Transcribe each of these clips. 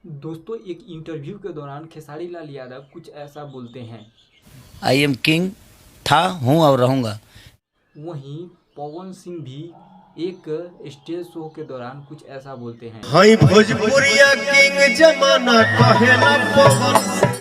दोस्तों, एक इंटरव्यू के दौरान खेसारी लाल यादव कुछ ऐसा बोलते हैं। आई एम किंग था, हूँ और रहूँगा। वहीं पवन सिंह भी एक स्टेज शो के दौरान कुछ ऐसा बोलते हैं। हाई भोजपुरिया किंग जमाना कहेला पवन।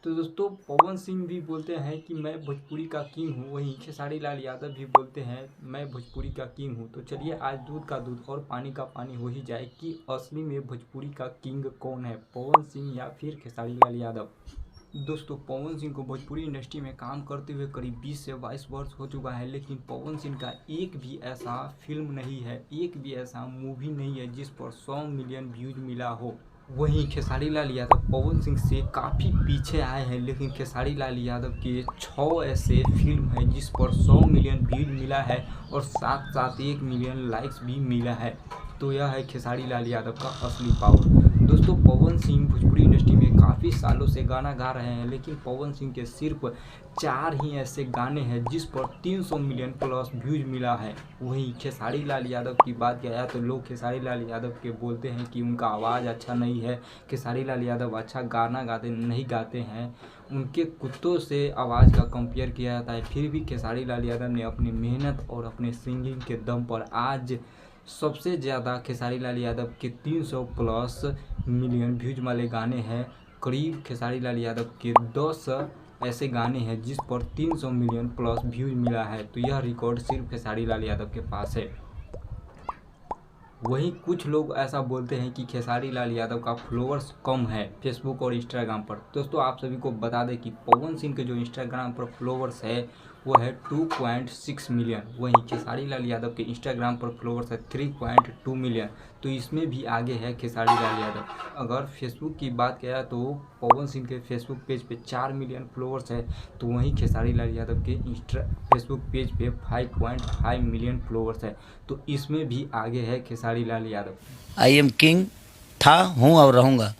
तो दोस्तों, पवन सिंह भी बोलते हैं कि मैं भोजपुरी का किंग हूँ। वहीं खेसारी लाल यादव भी बोलते हैं मैं भोजपुरी का किंग हूँ। तो चलिए आज दूध का दूध और पानी का पानी हो ही जाए कि असली में भोजपुरी का किंग कौन है, पवन सिंह या फिर खेसारी लाल यादव। दोस्तों, पवन सिंह को भोजपुरी इंडस्ट्री में काम करते हुए करीब 20 से 22 वर्ष हो चुका है, लेकिन पवन सिंह का एक भी ऐसा फिल्म नहीं है, एक भी ऐसा मूवी नहीं है जिस पर 100 मिलियन व्यूज मिला हो। वहीं खेसारी लाल यादव पवन सिंह से काफ़ी पीछे आए हैं, लेकिन खेसारी लाल यादव के 6 ऐसे फिल्म हैं जिस पर 100 मिलियन व्यूज मिला है और साथ साथ 1 मिलियन लाइक्स भी मिला है। तो यह है खेसारी लाल यादव का असली पावर। दोस्तों, पवन सिंह भोजपुरी इंडस्ट्री में काफ़ी सालों से गाना गा रहे हैं, लेकिन पवन सिंह के सिर्फ 4 ही ऐसे गाने हैं जिस पर 300 मिलियन प्लस व्यूज मिला है। वहीं खेसारी लाल यादव की बात किया जाए तो लोग खेसारी लाल यादव के बोलते हैं कि उनका आवाज़ अच्छा नहीं है, खेसारी लाल यादव अच्छा गाना नहीं गाते हैं, उनके कुत्तों से आवाज़ का कंपेयर किया जाता है। फिर भी खेसारी लाल यादव ने अपनी मेहनत और अपने सिंगिंग के दम पर आज सबसे ज़्यादा खेसारी लाल यादव के 300 प्लस मिलियन व्यूज वाले गाने हैं। करीब खेसारी लाल यादव के 10 ऐसे गाने हैं जिस पर 300 मिलियन प्लस व्यूज मिला है। तो यह रिकॉर्ड सिर्फ खेसारी लाल यादव के पास है। वहीं कुछ लोग ऐसा बोलते हैं कि खेसारी लाल यादव का फॉलोअर्स कम है फेसबुक और इंस्टाग्राम पर। दोस्तों, आप सभी को बता दें कि पवन सिंह के जो इंस्टाग्राम पर फॉलोअर्स है वो है 2.6 मिलियन। वहीं खेसारी लाल यादव के इंस्टाग्राम पर फॉलोअर्स है 3.2 मिलियन। तो इसमें भी आगे है खेसारी लाल यादव। अगर फेसबुक की बात किया तो पवन सिंह के फेसबुक पेज पे 4 मिलियन फॉलोअर्स है, तो वहीं खेसारी लाल यादव के फेसबुक पेज पे 5.5 मिलियन फॉलोअर्स है। तो इसमें भी आगे है Khesari Lal Yadav. I am king था, हूँ और रहूँगा।